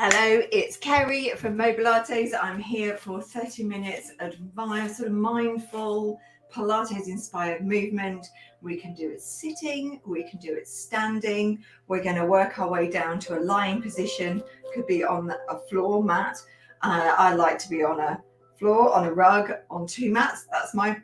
Hello, it's Kerry from Mobilates. I'm here for 30 minutes of sort of mindful Pilates inspired movement. We can do it sitting, we can do it standing. We're going to work our way down to a lying position. Could be on a floor mat. I like to be on a floor, on a rug, on two mats. That's my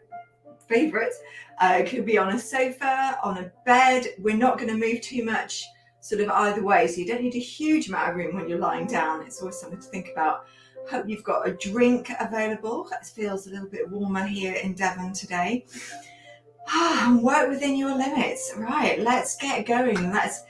favorite. It could be on a sofa, on a bed. We're not going to move too much sort of either way, so you don't need a huge amount of room when you're lying down. It's always something to think about. Hope you've got a drink available. It feels a little bit warmer here in Devon today. And work within your limits. Right, let's get going. Let's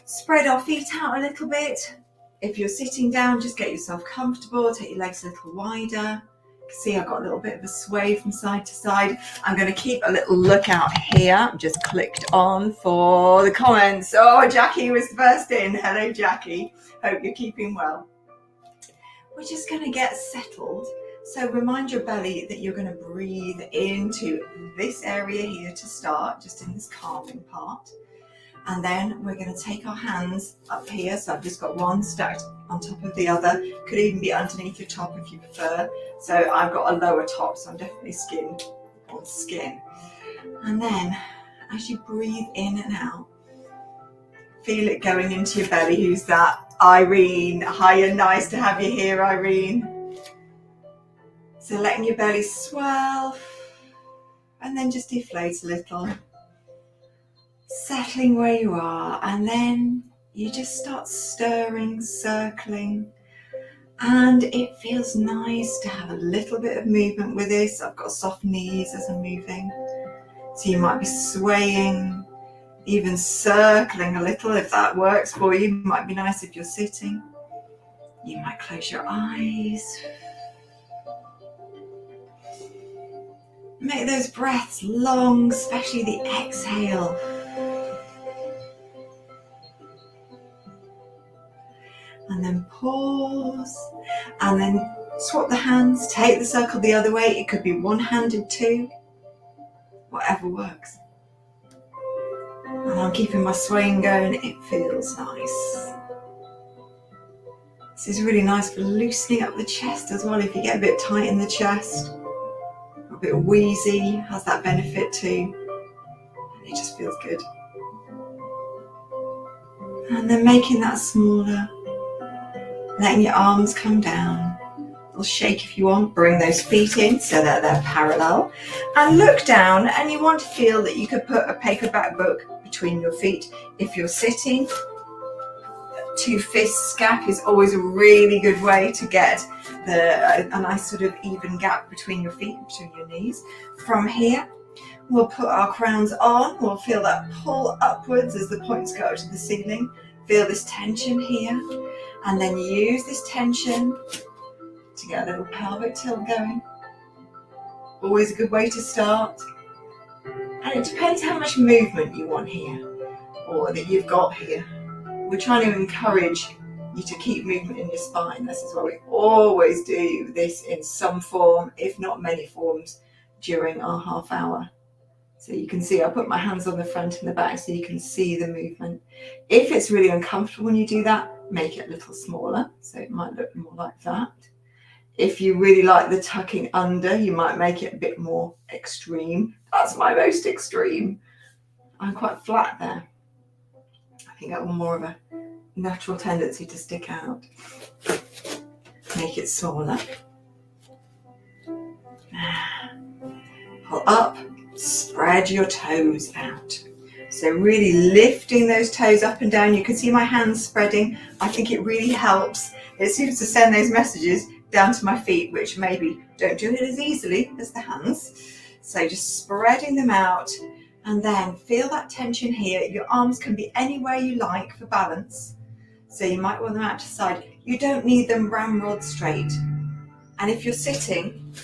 spread our feet out a little bit. If you're sitting down, just get yourself comfortable. Take your legs a little wider. See, I've got a little bit of a sway from side to side. I'm going to keep a little lookout here. I've just clicked on for the comments. Oh, Jackie was first in. Hello, Jackie. Hope you're keeping well. We're just going to get settled. So remind your belly that you're going to breathe into this area here to start, just in this calming part. And then we're going to take our hands up here. So I've just got one stacked on top of the other. Could even be underneath your top if you prefer. So I've got a lower top, so I'm definitely skin on skin. And then as you breathe in and out, feel it going into your belly. Who's that? Irene. Hiya, nice to have you here, Irene. So letting your belly swell and then just deflate a little. Settling where you are, and then you just start stirring, circling, and it feels nice to have a little bit of movement with this. I've got soft knees as I'm moving, so you might be swaying, even circling a little if that works for you. It might be nice if you're sitting. You might close your eyes. Make those breaths long, especially the exhale. And then pause, and then swap the hands, take the circle the other way. It could be one-handed too, whatever works. And I'm keeping my swaying going. It feels nice. This is really nice for loosening up the chest as well. If you get a bit tight in the chest, a bit wheezy, has that benefit too. And it just feels good. And then making that smaller. Letting your arms come down. A little shake if you want. Bring those feet in so that they're parallel. And look down, and you want to feel that you could put a paperback book between your feet. If you're sitting, two fists gap is always a really good way to get a nice sort of even gap between your feet, between your knees. From here, we'll put our crowns on. We'll feel that pull upwards as the points go up to the ceiling. Feel this tension here. And then use this tension to get a little pelvic tilt going. Always a good way to start. And it depends how much movement you want here, or that you've got here. We're trying to encourage you to keep movement in your spine. This is why we always do this in some form, if not many forms, during our half hour. So you can see I put my hands on the front and the back so you can see the movement. If it's really uncomfortable when you do that, make it a little smaller, so it might look more like that. If you really like the tucking under, you might make it a bit more extreme. That's my most extreme. I'm quite flat there. I think I have more of a natural tendency to stick out. Make it smaller. Pull up, spread your toes out. So really lifting those toes up and down. You can see my hands spreading. I think it really helps. It seems to send those messages down to my feet, which maybe don't do it as easily as the hands. So just spreading them out, and then feel that tension here. Your arms can be anywhere you like for balance. So you might want them out to side. You don't need them ramrod straight. And if you're sitting,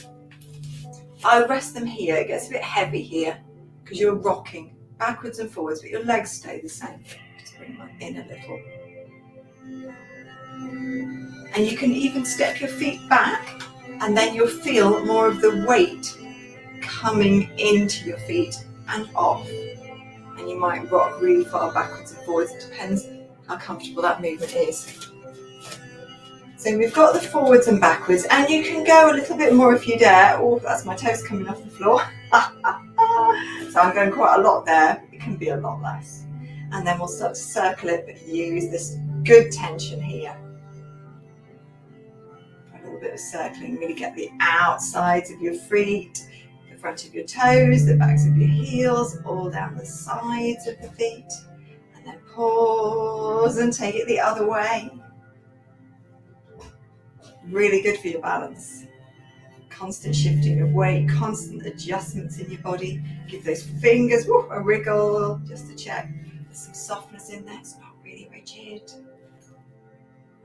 I would rest them here. It gets a bit heavy here because you're rocking backwards and forwards, but your legs stay the same. Just bring them in a little. And you can even step your feet back, and then you'll feel more of the weight coming into your feet and off. And you might rock really far backwards and forwards. It depends how comfortable that movement is. So we've got the forwards and backwards, and you can go a little bit more if you dare. Oh, that's my toes coming off the floor. So I'm going quite a lot there. It can be a lot less. And then we'll start to circle it, but use this good tension here. A little bit of circling, really get the outsides of your feet, the front of your toes, the backs of your heels, all down the sides of the feet. And then pause and take it the other way. Really good for your balance. Constant shifting of weight, constant adjustments in your body. Give those fingers a wriggle just to check there's some softness in there. It's not really rigid.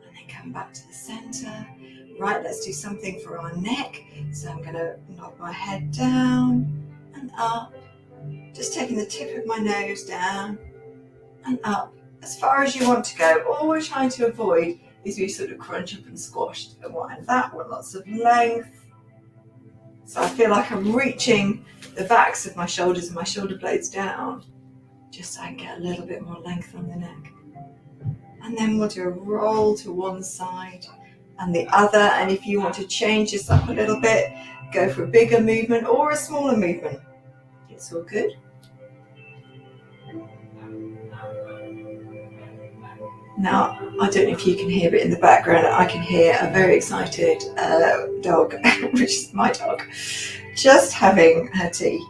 And then come back to the center. Right, let's do something for our neck. So I'm going to knock my head down and up. Just taking the tip of my nose down and up as far as you want to go. All we're trying to avoid is we sort of crunch up and squash. And that one, lots of length. So I feel like I'm reaching the backs of my shoulders and my shoulder blades down, just so I can get a little bit more length on the neck. And then we'll do a roll to one side and the other. And if you want to change this up a little bit, go for a bigger movement or a smaller movement. It's all good. Now, I don't know if you can hear it in the background. I can hear a very excited dog, which is my dog, just having her tea.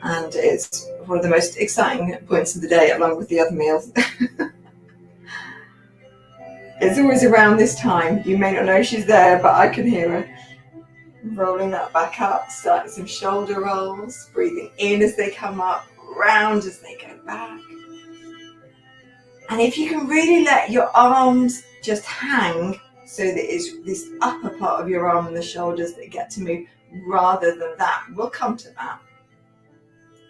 And it's one of the most exciting points of the day, along with the other meals. It's always around this time. You may not know she's there, but I can hear her. Rolling that back up, starting some shoulder rolls, breathing in as they come up, round as they go back. And if you can really let your arms just hang so that it's this upper part of your arm and the shoulders that get to move rather than that, we'll come to that.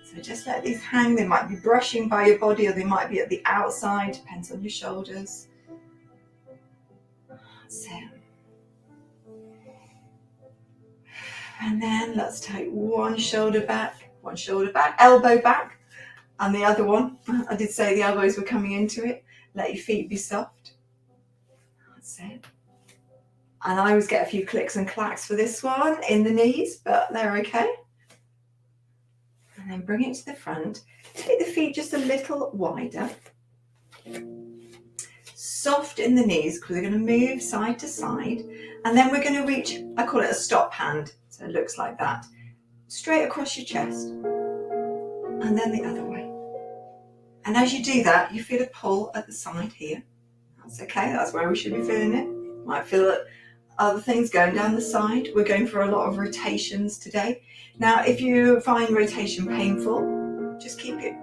So just let these hang. They might be brushing by your body or they might be at the outside, depends on your shoulders. That's it. And then let's take one shoulder back, elbow back. And the other one, I did say the elbows were coming into it. Let your feet be soft. That's it. And I always get a few clicks and clacks for this one in the knees, but they're okay. And then bring it to the front. Take the feet just a little wider. Soft in the knees because we're going to move side to side. And then we're going to reach, I call it a stop hand. So it looks like that. Straight across your chest. And then the other way. And as you do that, you feel a pull at the side here. That's okay, that's where we should be feeling it. Might feel other things going down the side. We're going for a lot of rotations today. Now, if you find rotation painful, just keep it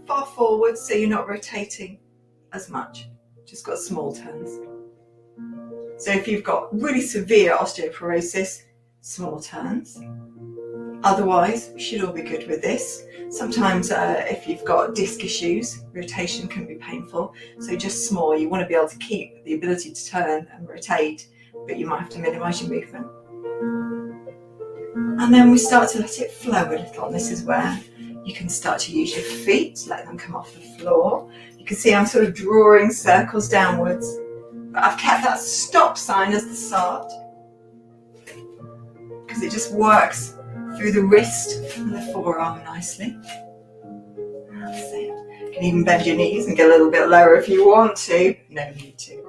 far forward so you're not rotating as much. Just got small turns. So if you've got really severe osteoporosis, small turns. Otherwise, we should all be good with this. Sometimes if you've got disc issues, rotation can be painful. So just small, you want to be able to keep the ability to turn and rotate, but you might have to minimize your movement. And then we start to let it flow a little. And this is where you can start to use your feet, let them come off the floor. You can see I'm sort of drawing circles downwards, but I've kept that stop sign as the start because it just works through the wrist and the forearm nicely. That's it. You can even bend your knees and get a little bit lower if you want to. No need to.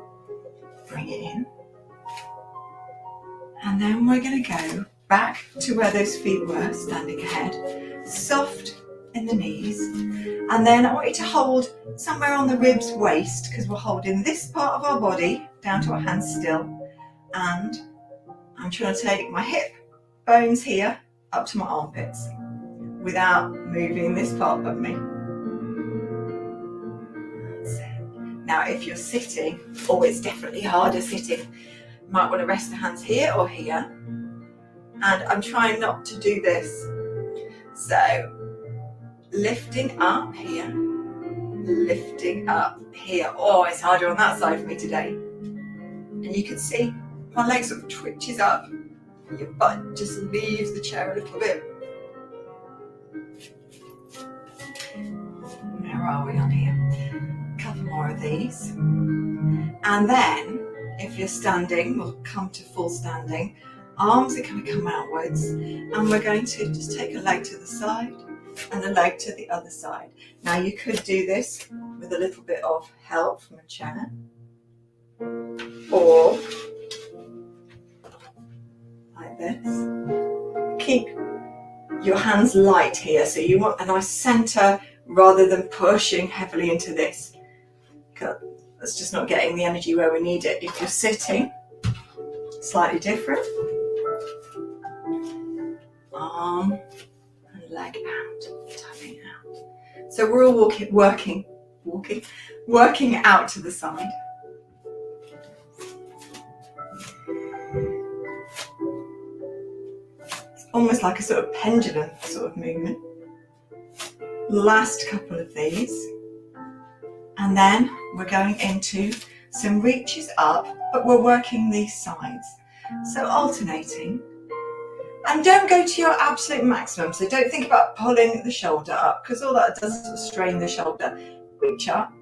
Bring it in. And then we're going to go back to where those feet were, standing ahead. Soft in the knees. And then I want you to hold somewhere on the ribs, waist, because we're holding this part of our body down to our hands still. And I'm trying to take my hip bones here up to my armpits without moving this part of me. That's it. Now if you're sitting, it's definitely harder sitting. You might want to rest the hands here or here. And I'm trying not to do this. So lifting up here, lifting up here. It's harder on that side for me today. And you can see my leg sort of twitches up. Your butt just leaves the chair a little bit. Where are we on here? A couple more of these. And then, if you're standing, we'll come to full standing. Arms are going to come outwards, and we're going to just take a leg to the side and a leg to the other side. Now you could do this with a little bit of help from a chair, or like this. Keep your hands light here, so you want a nice center rather than pushing heavily into this. That's just not getting the energy where we need it. If you're sitting, slightly different. Arm and leg out, tapping out. So we're all working out to the side. It's almost like a sort of pendulum sort of movement. Last couple of these. And then we're going into some reaches up, but we're working these sides. So alternating. And don't go to your absolute maximum. So don't think about pulling the shoulder up, because all that does is sort of strain the shoulder. Reach up,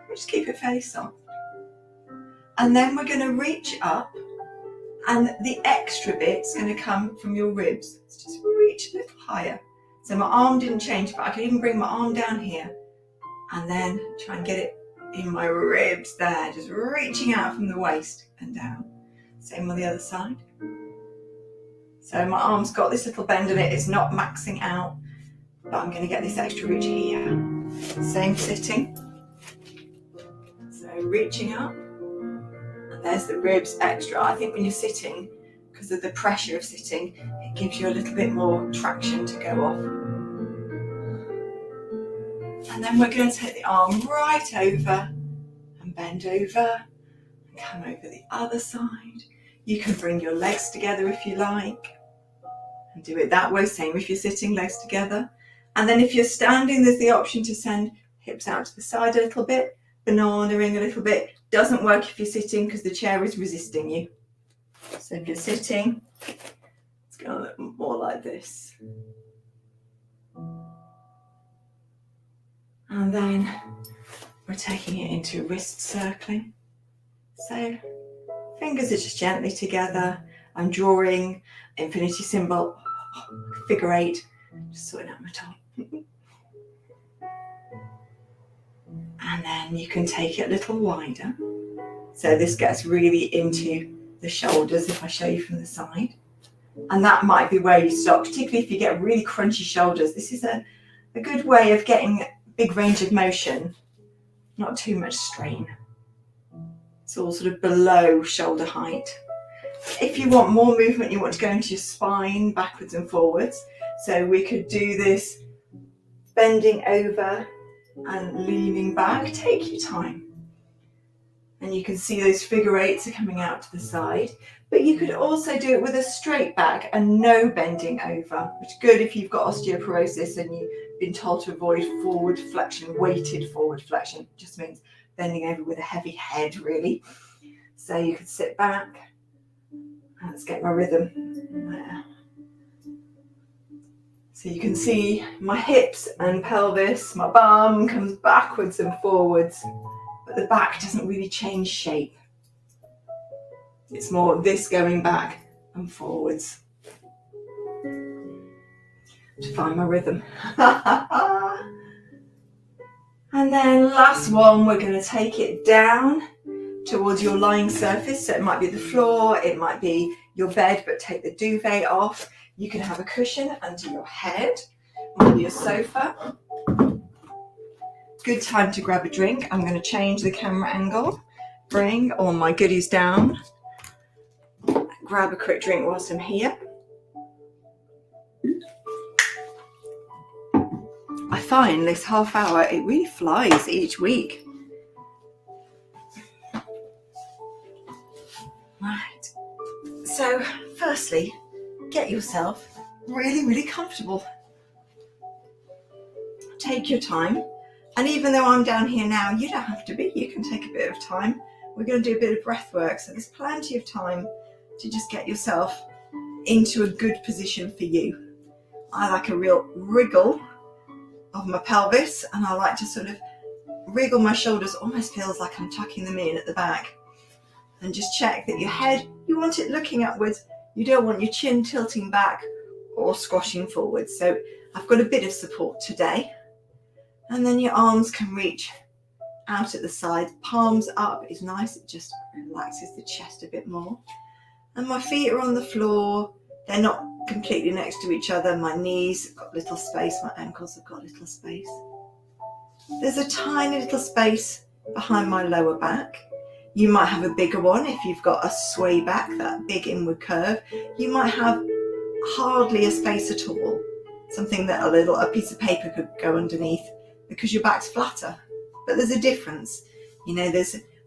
just keep it fairly soft. And then we're going to reach up, and the extra bit's going to come from your ribs. Let's just reach a little higher. So my arm didn't change, but I can even bring my arm down here and then try and get it in my ribs there, just reaching out from the waist and down. Same on the other side. So my arm's got this little bend in it, it's not maxing out, but I'm going to get this extra reach here. Same sitting. So reaching up, and there's the ribs extra. I think when you're sitting, because of the pressure of sitting, it gives you a little bit more traction to go off. And then we're going to take the arm right over and bend over and come over the other side. You can bring your legs together if you like and do it that way. Same if you're sitting, legs together. And then if you're standing, there's the option to send hips out to the side a little bit, banana-ing a little bit. Doesn't work if you're sitting because the chair is resisting you. So if you're sitting, it's going to look more like this. And then we're taking it into wrist circling. So fingers are just gently together. I'm drawing infinity symbol, figure 8, just sorting out my top. And then you can take it a little wider. So this gets really into the shoulders if I show you from the side. And that might be where you stop, particularly if you get really crunchy shoulders. This is a good way of getting big range of motion, not too much strain. It's all sort of below shoulder height. If you want more movement, you want to go into your spine backwards and forwards. So we could do this bending over and leaning back. Take your time. And you can see those figure 8s are coming out to the side. But you could also do it with a straight back and no bending over, which is good if you've got osteoporosis and you've been told to avoid forward flexion, weighted forward flexion. It just means bending over with a heavy head, really. So you could sit back. Let's get my rhythm there. So you can see my hips and pelvis, my bum comes backwards and forwards, but the back doesn't really change shape. It's more this going back and forwards. To find my rhythm. And then last one, we're going to take it down towards your lying surface. So it might be the floor, it might be your bed, but take the duvet off. You can have a cushion under your head, on your sofa. Good time to grab a drink. I'm going to change the camera angle, bring all my goodies down, grab a quick drink whilst I'm here. I find this half hour, it really flies each week. Right, so firstly, get yourself really, really comfortable. Take your time. And even though I'm down here now, you don't have to be. You can take a bit of time. We're going to do a bit of breath work. So there's plenty of time to just get yourself into a good position for you. I like a real wriggle of my pelvis, and I like to sort of wriggle my shoulders. Almost feels like I'm tucking them in at the back. And just check that your head, you want it looking upwards. You don't want your chin tilting back or squashing forwards. So I've got a bit of support today. And then your arms can reach out at the side. Palms up is nice. It just relaxes the chest a bit more. And my feet are on the floor. They're not completely next to each other. My knees have got little space. My ankles have got little space. There's a tiny little space behind my lower back. You might have a bigger one if you've got a sway back, that big inward curve. You might have hardly a space at all, something that a piece of paper could go underneath because your back's flatter. But there's a difference. You know,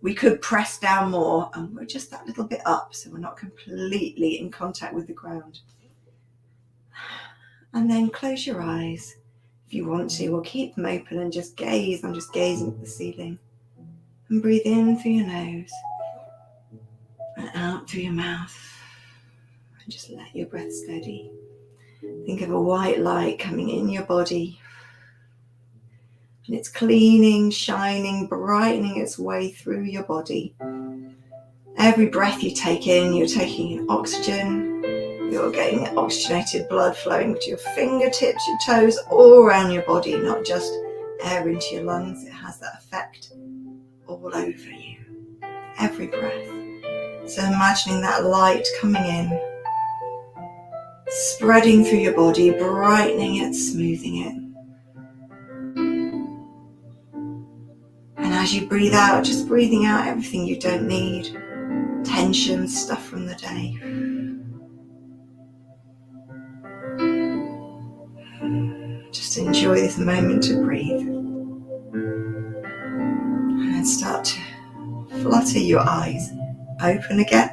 we could press down more and we're just that little bit up, so we're not completely in contact with the ground. And then close your eyes if you want to, or keep them open and just gaze. I'm just gazing at the ceiling. And breathe in through your nose and out through your mouth. And just let your breath steady. Think of a white light coming in your body. And it's cleaning, shining, brightening its way through your body. Every breath you take in, you're taking in oxygen. You're getting oxygenated blood flowing to your fingertips, your toes, all around your body, not just air into your lungs. It has that effect all over you, every breath. So imagining that light coming in, spreading through your body, brightening it, smoothing it. And as you breathe out, just breathing out everything you don't need, tension, stuff from the day. Just enjoy this moment to breathe. And then start to flutter your eyes open again.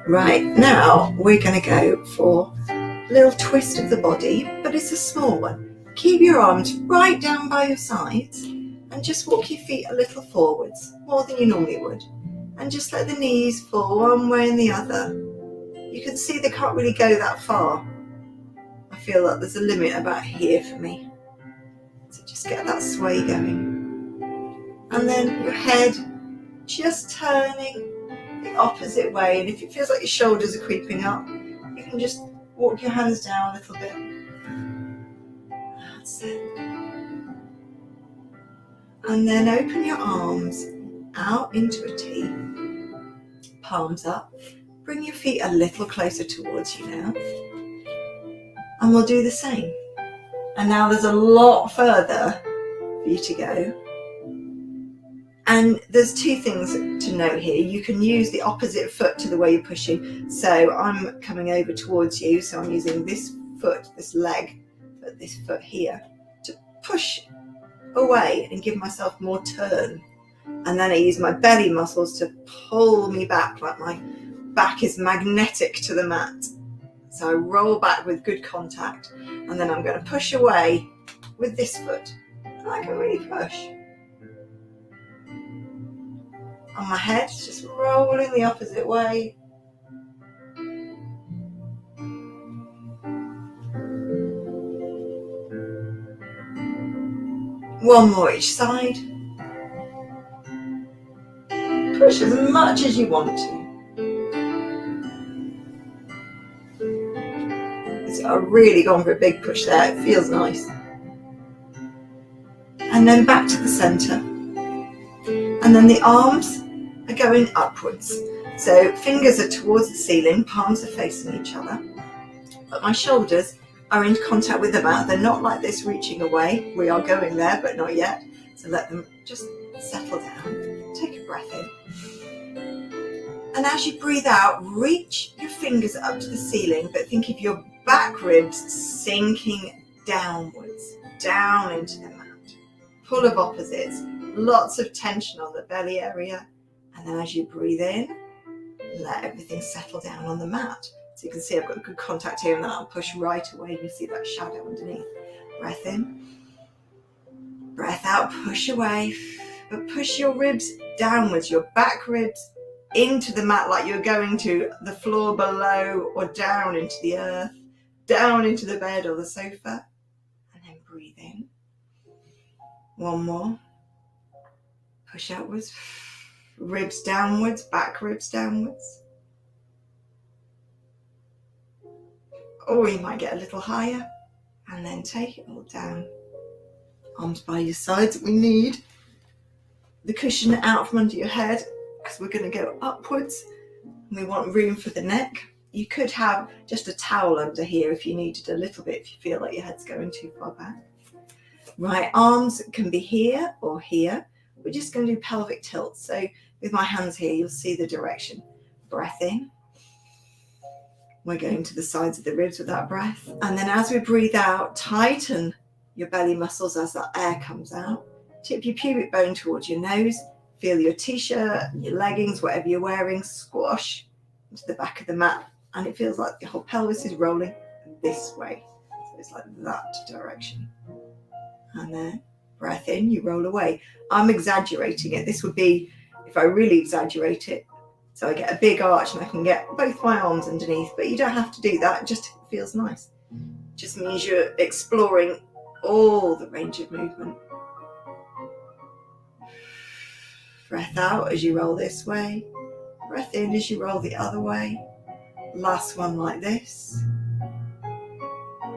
Right, now we're going to go for a little twist of the body, but it's a small one. Keep your arms right down by your sides and just walk your feet a little forwards, more than you normally would. And just let the knees fall one way and the other. You can see they can't really go that far. I feel like there's a limit about here for me. So just get that sway going. And then your head just turning the opposite way. And if it feels like your shoulders are creeping up, you can just walk your hands down a little bit. That's it. And then open your arms out into a T. Palms up. Bring your feet a little closer towards you now. And we'll do the same. And now there's a lot further for you to go. And there's two things to note here. You can use the opposite foot to the way you're pushing. So I'm coming over towards you. So I'm using this foot, this leg, this foot here to push away and give myself more turn. And then I use my belly muscles to pull me back, like my back is magnetic to the mat. So I roll back with good contact. And then I'm going to push away with this foot. And I can really push. On my head, just rolling the opposite way. One more each side. Push as much as you want to. I've really gone for a big push there. It feels nice. And then back to the center. And then the arms are going upwards. So fingers are towards the ceiling, palms are facing each other. But my shoulders are in contact with the mat. They're not like this reaching away. We are going there, but not yet. So let them just settle down. Take a breath in. And as you breathe out, reach your fingers up to the ceiling, but think of your back ribs sinking downwards, down into the mat. Pull of opposites, lots of tension on the belly area. And then as you breathe in, let everything settle down on the mat. So you can see I've got good contact here, and then I'll push right away. You see that shadow underneath. Breath in, breath out, push away, but push your ribs downwards, your back ribs into the mat like you're going to the floor below or down into the earth, down into the bed or the sofa. And then breathe in. One more. Push outwards, Ribs downwards, back ribs downwards. Or you might get a little higher and then take it all down. Arms by your sides. We need the cushion out from under your head because we're going to go upwards. We want room for the neck. You could have just a towel under here if you needed a little bit, if you feel like your head's going too far back. Right, arms can be here or here. We're just going to do pelvic tilt. So with my hands here, you'll see the direction. Breath in. We're going to the sides of the ribs with that breath. And then as we breathe out, tighten your belly muscles as that air comes out. Tip your pubic bone towards your nose. Feel your t-shirt, your leggings, whatever you're wearing, squash into the back of the mat. And it feels like your whole pelvis is rolling this way. So it's like that direction. And then breath in, you roll away. I'm exaggerating it. This would be if I really exaggerate it. So I get a big arch and I can get both my arms underneath, but you don't have to do that. It just feels nice. It just means you're exploring all the range of movement. Breath out as you roll this way. Breath in as you roll the other way. Last one like this.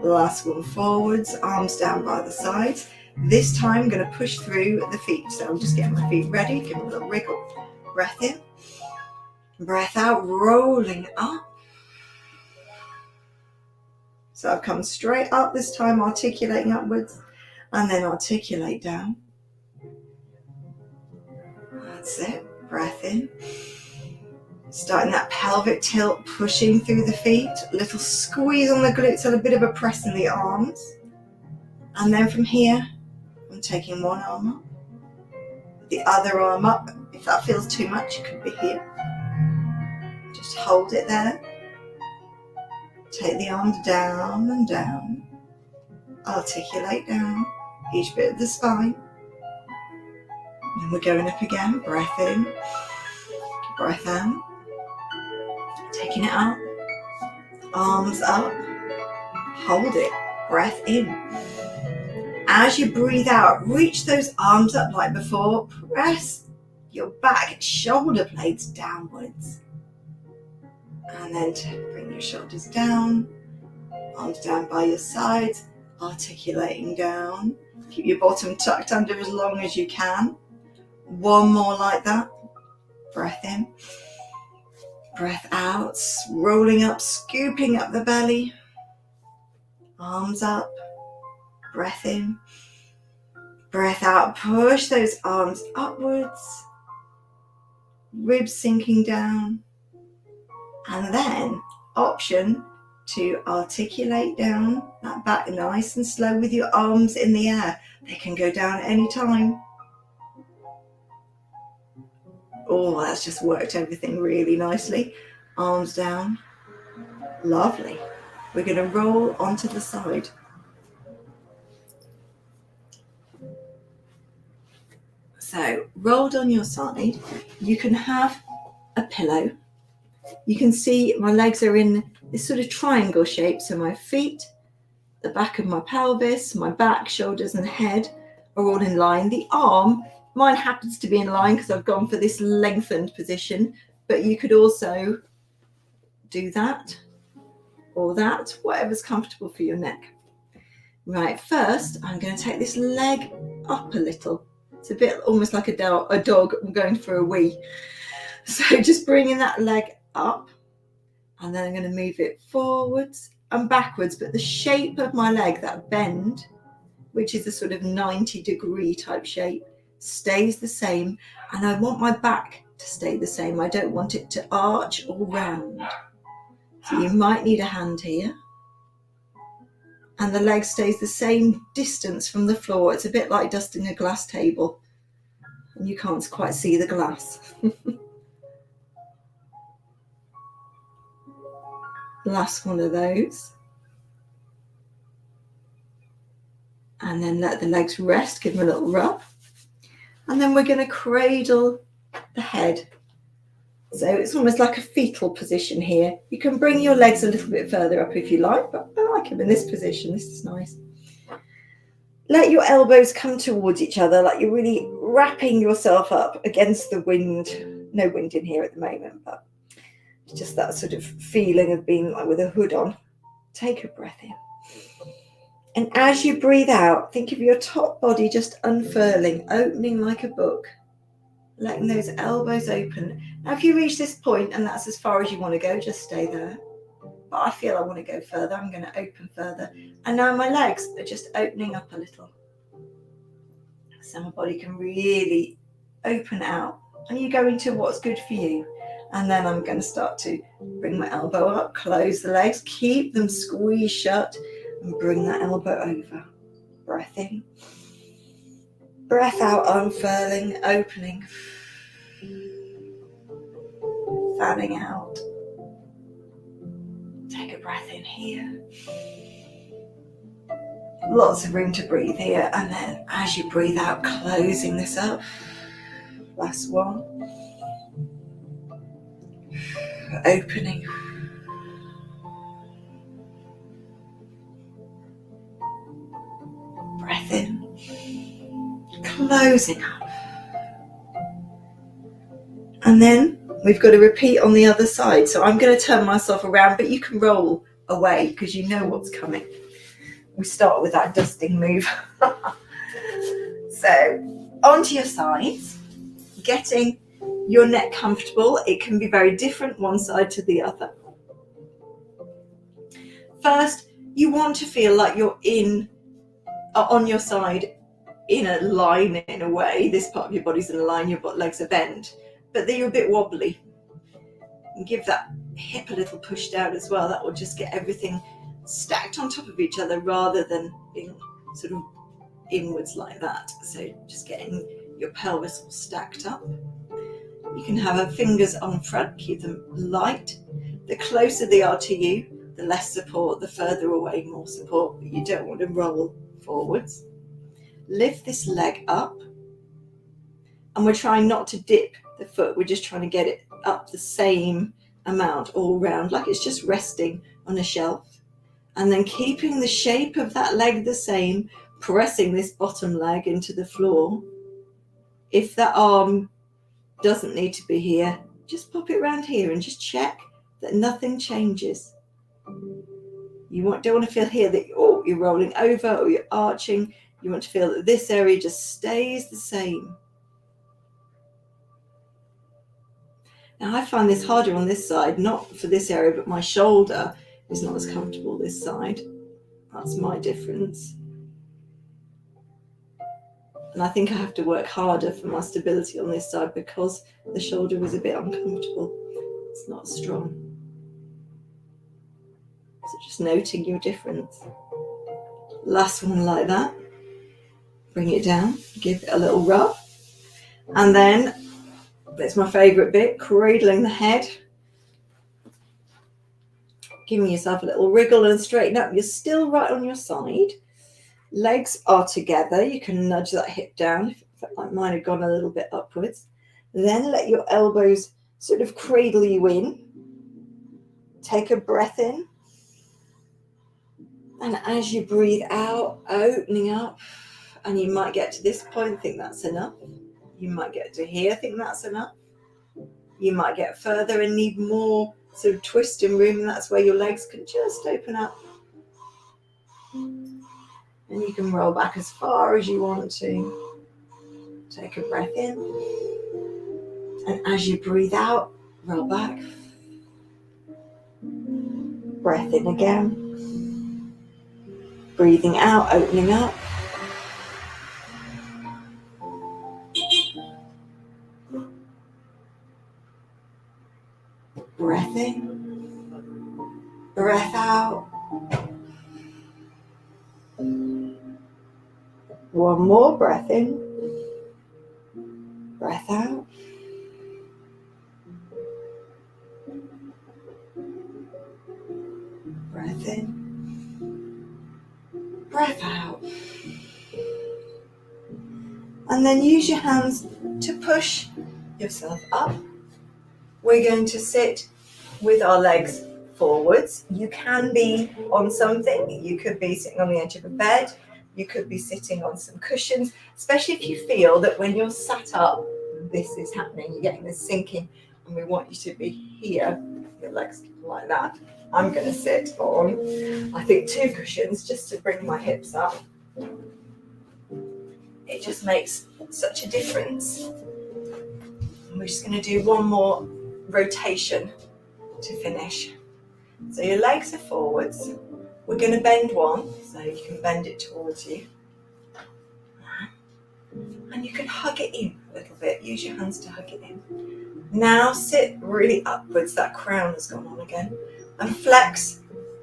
Last one forwards, arms down by the sides. This time I'm going to push through the feet. So I'm just getting my feet ready, give them a little wriggle. Breath in. Breath out, rolling up. So I've come straight up this time, articulating upwards, and then articulate down. That's it. Breath in. Starting that pelvic tilt, pushing through the feet. A little squeeze on the glutes and a bit of a press in the arms. And then from here, I'm taking one arm up, the other arm up. If that feels too much, it could be here. Just hold it there. Take the arms down and down. Articulate down each bit of the spine. And we're going up again. Breath in. Breath out. Taking it up. Arms up. Hold it. Breath in. As you breathe out, reach those arms up like before. Press your back shoulder blades downwards. And then bring your shoulders down. Arms down by your sides. Articulating down. Keep your bottom tucked under as long as you can. One more like that. Breath in. Breath out. Rolling up, scooping up the belly. Arms up. Breath in. Breath out. Push those arms upwards. Ribs sinking down. And then option to articulate down that back nice and slow with your arms in the air. They can go down at any time. Oh, that's just worked everything really nicely. Arms down. Lovely. We're going to roll onto the side. So, rolled on your side, you can have a pillow. You can see my legs are in this sort of triangle shape. So my feet, the back of my pelvis, my back, shoulders and head are all in line. The arm, mine happens to be in line because I've gone for this lengthened position, but you could also do that or that, whatever's comfortable for your neck. Right, first I'm going to take this leg up a little. It's a bit almost like a dog going for a wee. So just bringing that leg up, and then I'm going to move it forwards and backwards, but the shape of my leg, that bend, which is a sort of 90-degree type shape, stays the same, and I want my back to stay the same. I don't want it to arch or round. So you might need a hand here, and the leg stays the same distance from the floor. It's a bit like dusting a glass table, and you can't quite see the glass. Last one of those. And then let the legs rest, give them a little rub. And then we're going to cradle the head. So it's almost like a fetal position here. You can bring your legs a little bit further up if you like, but I like them in this position. This is nice. Let your elbows come towards each other, like you're really wrapping yourself up against the wind. No wind in here at the moment, but it's just that sort of feeling of being like with a hood on. Take a breath in. And as you breathe out, think of your top body just unfurling, opening like a book, letting those elbows open. Now, if you reach this point and that's as far as you want to go, just stay there. But I feel I want to go further. I'm going to open further. And now my legs are just opening up a little. So my body can really open out. And you go into what's good for you. And then I'm going to start to bring my elbow up, close the legs, keep them squeezed shut, and bring that elbow over. Breath in. Breath out, unfurling, opening. Fanning out. Take a breath in here. Lots of room to breathe here. And then as you breathe out, closing this up. Last one. Opening. Breath in. Closing up. And then we've got to repeat on the other side. So I'm going to turn myself around, but you can roll away because you know what's coming. We start with that dusting move. So onto your sides, getting your neck comfortable. It can be very different one side to the other. First, you want to feel like you're on your side in a line in a way. This part of your body's in a line, your legs are bent, but then you're a bit wobbly. And give that hip a little push down as well. That will just get everything stacked on top of each other rather than being sort of inwards like that. So just getting your pelvis all stacked up. You can have her fingers on front, keep them light. The closer they are to you, the less support, the further away, more support, but you don't want to roll forwards. Lift this leg up, and we're trying not to dip the foot, we're just trying to get it up the same amount all round, like it's just resting on a shelf. And then keeping the shape of that leg the same, pressing this bottom leg into the floor. If that arm doesn't need to be here, just pop it around here and just check that nothing changes. You don't want to feel here that you're rolling over or you're arching. You want to feel that this area just stays the same. Now I find this harder on this side, not for this area, but my shoulder is not as comfortable this side. That's my difference. And I think I have to work harder for my stability on this side because the shoulder is a bit uncomfortable. It's not strong. So just noting your difference. Last one like that. Bring it down, give it a little rub. And then, that's my favourite bit, cradling the head. Giving yourself a little wriggle and straighten up. You're still right on your side. Legs are together. You can nudge that hip down. In fact, like mine had gone a little bit upwards. Then let your elbows sort of cradle you in. Take a breath in. And as you breathe out, opening up, and you might get to this point, think that's enough. You might get to here, think that's enough. You might get further and need more sort of twist and room, and that's where your legs can just open up. And you can roll back as far as you want to. Take a breath in. And as you breathe out, roll back. Breath in again. Breathing out, opening up. Breath in. Breath out. One more breath in. Breath out. Breath in. Breath out. And then use your hands to push yourself up. We're going to sit with our legs forwards. You can be on something. You could be sitting on the edge of a bed. You could be sitting on some cushions, especially if you feel that when you're sat up, this is happening. You're getting this sinking, and we want you to be here, your legs like that. I'm going to sit on, I think, 2 cushions just to bring my hips up. It just makes such a difference. And we're just going to do one more rotation to finish. So your legs are forwards. We're going to bend one, so you can bend it towards you. And you can hug it in a little bit. Use your hands to hug it in. Now sit really upwards. That crown has gone on again. And flex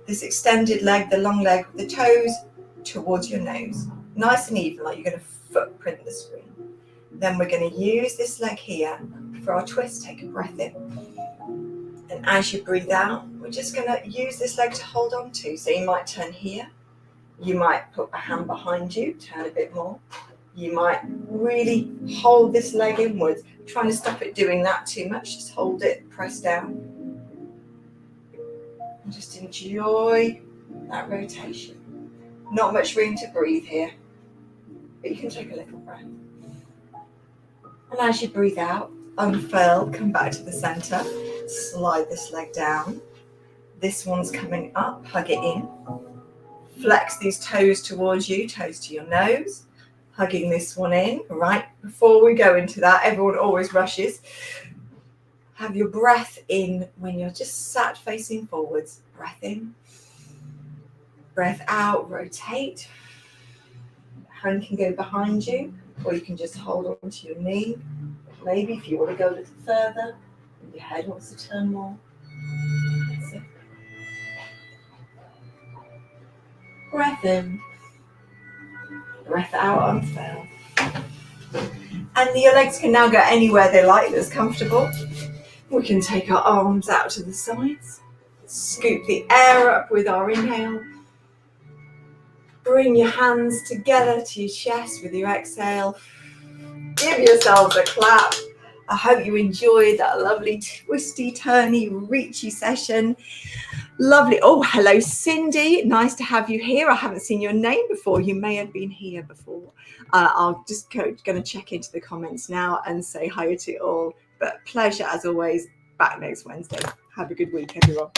this extended leg, the long leg, with the toes towards your nose. Nice and even, like you're going to footprint the screen. Then we're going to use this leg here for our twist. Take a breath in. And as you breathe out, we're just going to use this leg to hold on to. So you might turn here. You might put a hand behind you, turn a bit more. You might really hold this leg inwards, trying to stop it doing that too much. Just hold it, press down. And just enjoy that rotation. Not much room to breathe here, but you can take a little breath. And as you breathe out, unfurl, come back to the center, slide this leg down. This one's coming up, hug it in. Flex these toes towards you, toes to your nose. Hugging this one in. Right, before we go into that, everyone always rushes. Have your breath in when you're just sat facing forwards. Breath in. Breath out, rotate. Hand can go behind you, or you can just hold on to your knee. Maybe if you want to go a little further, and your head wants to turn more. That's it. Breath in. Breath out, unfurl. And your legs can now go anywhere they like that's comfortable. We can take our arms out to the sides. Scoop the air up with our inhale. Bring your hands together to your chest with your exhale. Give yourselves a clap. I hope you enjoyed that lovely twisty, turny, reachy session. Lovely. Oh, hello, Cindy. Nice to have you here. I haven't seen your name before. You may have been here before. I'll just going to check into the comments now and say hi to all. But pleasure as always. Back next Wednesday. Have a good week, everyone.